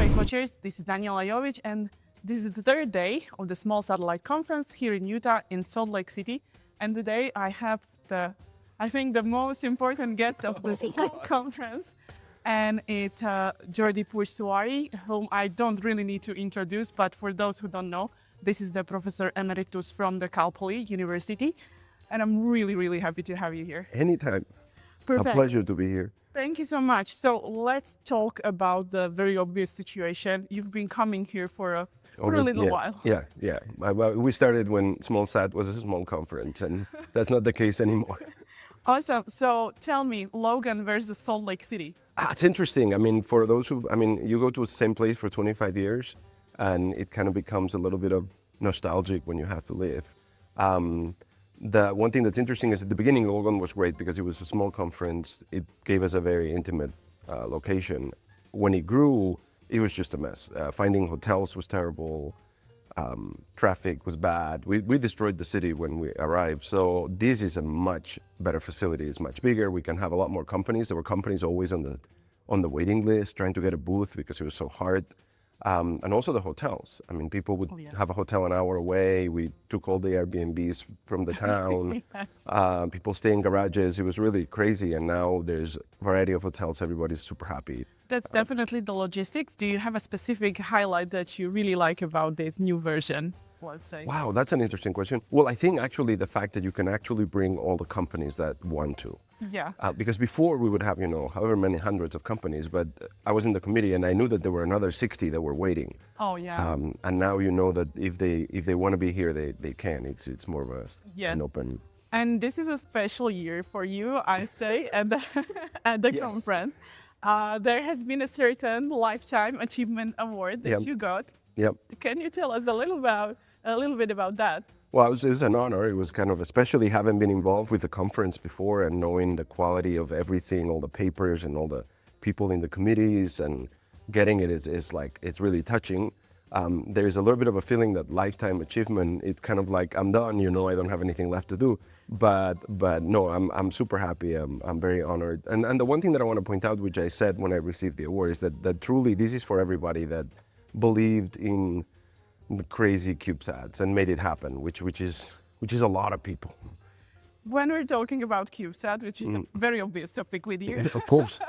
SpaceWatchers. This is Daniela Jovic, and this is the third day of the Small Satellite Conference here in Utah, in Salt Lake City. And today I have I think the most important guest of this whole conference, and it's Jordi Puig-Suari, whom I don't really need to introduce, but for those who don't know, this is the Professor Emeritus from the Cal Poly University, and I'm really, really happy to have you here. Anytime. Perfect. A pleasure to be here. Thank you so much. So let's talk about the very obvious situation. You've been coming here for a little while. Yeah. We started when SmallSat was a small conference, and that's not the case anymore. Awesome. So tell me, Logan versus Salt Lake City. It's interesting. I mean, for those who, you go to the same place for 25 years, and it kind of becomes a little bit of nostalgic when you have to leave. The one thing that's interesting is at the beginning, Logan was great because it was a small conference. It gave us a very intimate location. When it grew, it was just a mess. Finding hotels was terrible. Traffic was bad. We destroyed the city when we arrived. So this is a much better facility. It's much bigger. We can have a lot more companies. There were companies always on the waiting list trying to get a booth because it was so hard. And also the hotels. I mean, people would have a hotel an hour away. We took all the Airbnbs from the town. Yes. People stay in garages. It was really crazy. And now there's a variety of hotels. Everybody's super happy. That's definitely the logistics. Do you have a specific highlight that you really like about this new version, let's say? Wow, that's an interesting question. Well, I think actually the fact that you can actually bring all the companies that want to. Yeah. Because before we would have, however many hundreds of companies, but I was in the committee and I knew that there were another 60 that were waiting. Oh, yeah. And now you know that if they want to be here, they can. It's more of an open. And this is a special year for you, I say, at the Yes. conference. There has been a certain Lifetime Achievement Award that you got. Yep. Can you tell us a little bit about that? Well, it was an honor. It was kind of, especially having been involved with the conference before and knowing the quality of everything, all the papers and all the people in the committees, and getting it is like, it's really touching. There's a little bit of a feeling that lifetime achievement, it's kind of like, I'm done, I don't have anything left to do. But no, I'm super happy. I'm very honored. And the one thing that I want to point out, which I said when I received the award, is that truly this is for everybody that believed in the crazy CubeSats and made it happen, which is a lot of people. When we're talking about CubeSat, which is a very obvious topic with you, Of course.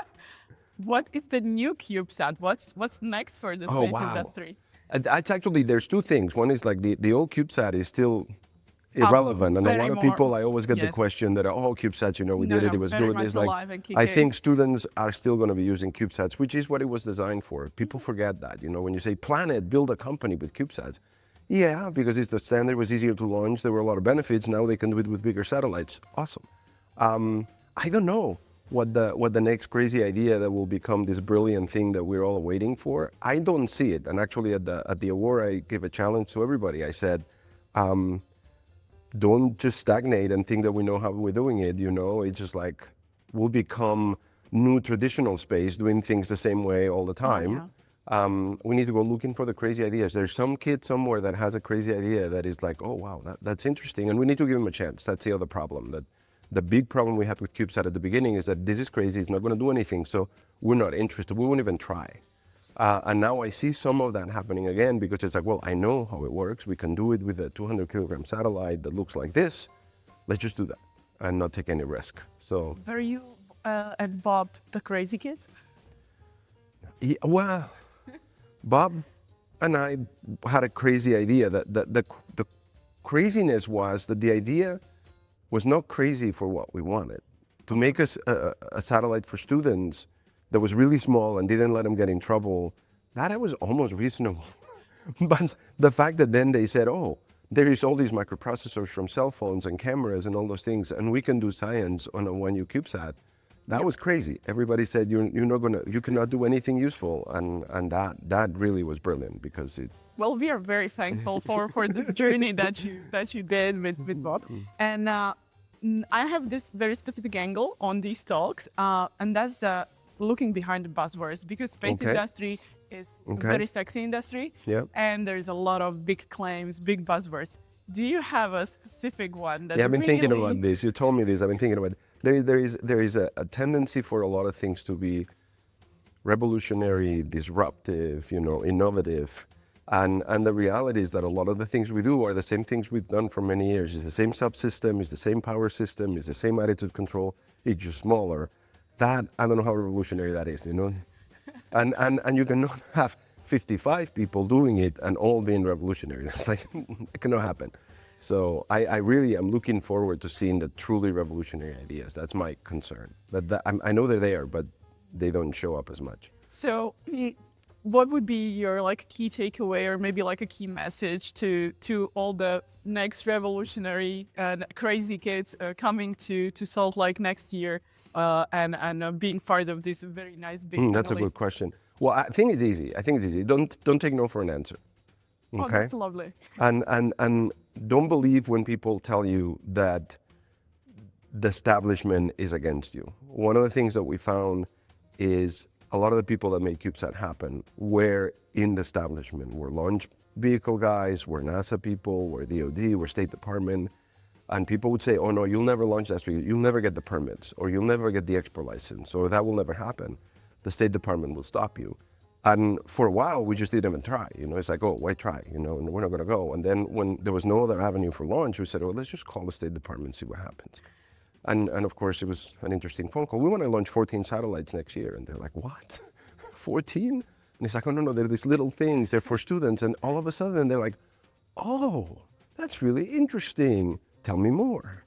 what is the new CubeSat? What's next for the space industry? It's actually, there's two things. One is like the old CubeSat is still irrelevant, and a lot of people, I always get the question that, CubeSats, we did it, it was good. It's like, I think students are still going to be using CubeSats, which is what it was designed for. People forget that, when you say Planet, build a company with CubeSats. Yeah, because it's the standard, it was easier to launch, there were a lot of benefits, now they can do it with bigger satellites. Awesome. I don't know what the next crazy idea that will become this brilliant thing that we're all waiting for. I don't see it, and actually at the award, I gave a challenge to everybody. I said, don't just stagnate and think that we know how we're doing it, It's just like, we'll become new traditional space, doing things the same way all the time. We need to go looking for the crazy ideas. There's some kid somewhere that has a crazy idea that is like, oh, wow, that's interesting. And we need to give him a chance. That's the other problem. That the big problem we had with CubeSat at the beginning is that this is crazy, it's not going to do anything. So we're not interested. We won't even try. And now I see some of that happening again because it's like, well, I know how it works. We can do it with a 200-kilogram satellite that looks like this. Let's just do that and not take any risk. So, were you and Bob the crazy kids? Yeah, well, Bob and I had a crazy idea. That the craziness was that the idea was not crazy for what we wanted. To make us a satellite for students that was really small and didn't let them get in trouble, that was almost reasonable. But the fact that then they said, oh, there is all these microprocessors from cell phones and cameras and all those things, and we can do science on a 1U CubeSat, that was crazy. Everybody said you cannot do anything useful, and that really was brilliant because it. Well, we are very thankful for the journey that you did with Bob, and I have this very specific angle on these talks, and that's looking behind the buzzwords, because space industry is a very sexy industry, and there's a lot of big claims, big buzzwords. Do you have a specific one that I've been thinking about this. You told me this. I've been thinking about it. There is a tendency for a lot of things to be revolutionary, disruptive, innovative. And the reality is that a lot of the things we do are the same things we've done for many years. It's the same subsystem, it's the same power system, it's the same attitude control, it's just smaller. That, I don't know how revolutionary that is, And you cannot have 55 people doing it and all being revolutionary. That's like, it cannot happen. So I really am looking forward to seeing the truly revolutionary ideas. That's my concern. I know they're there, but they don't show up as much. So what would be your key takeaway, or maybe a key message to all the next revolutionary crazy kids coming to Salt Lake next year and being part of this very nice big family? That's a good question. Well, I think it's easy. Don't take no for an answer. Okay? Oh, that's lovely. And don't believe when people tell you that the establishment is against you. One of the things that we found is a lot of the people that made CubeSat happen were in the establishment. We're launch vehicle guys, we're NASA people, we're DOD, we're State Department. And people would say, oh no, you'll never launch that, you'll never get the permits, or you'll never get the export license, or that will never happen. The State Department will stop you. And for a while, we just didn't even try. It's like, oh, why try? And we're not going to go. And then when there was no other avenue for launch, we said, oh, let's just call the State Department and see what happens. And of course, it was an interesting phone call. We want to launch 14 satellites next year. And they're like, what? 14? And it's like, oh, no, they're these little things. They're for students. And all of a sudden, they're like, oh, that's really interesting. Tell me more.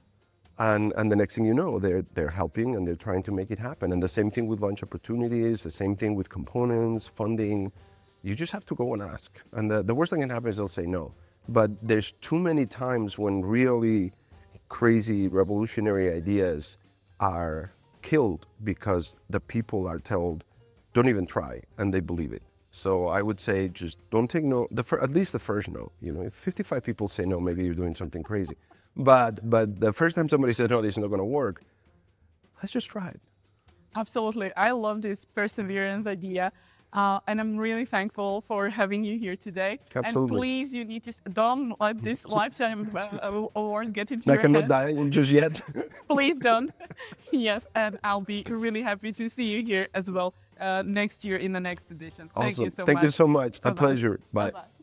And the next thing you know, they're helping and they're trying to make it happen. And the same thing with launch opportunities, the same thing with components, funding. You just have to go and ask. And the worst thing that can happen is they'll say no. But there's too many times when really crazy revolutionary ideas are killed because the people are told, don't even try, and they believe it. So I would say just don't take no, at least the first no. If 55 people say no, maybe you're doing something crazy. But the first time somebody said, no, this is not going to work, let's just try it. Absolutely. I love this perseverance idea. And I'm really thankful for having you here today. Absolutely. And please, you need to don't let this lifetime award get into your head. I cannot die just yet. Please don't. Yes, and I'll be really happy to see you here as well next year in the next edition. Awesome. Thank you so much. Thank you so much. Bye-bye. A pleasure. Bye. Bye-bye.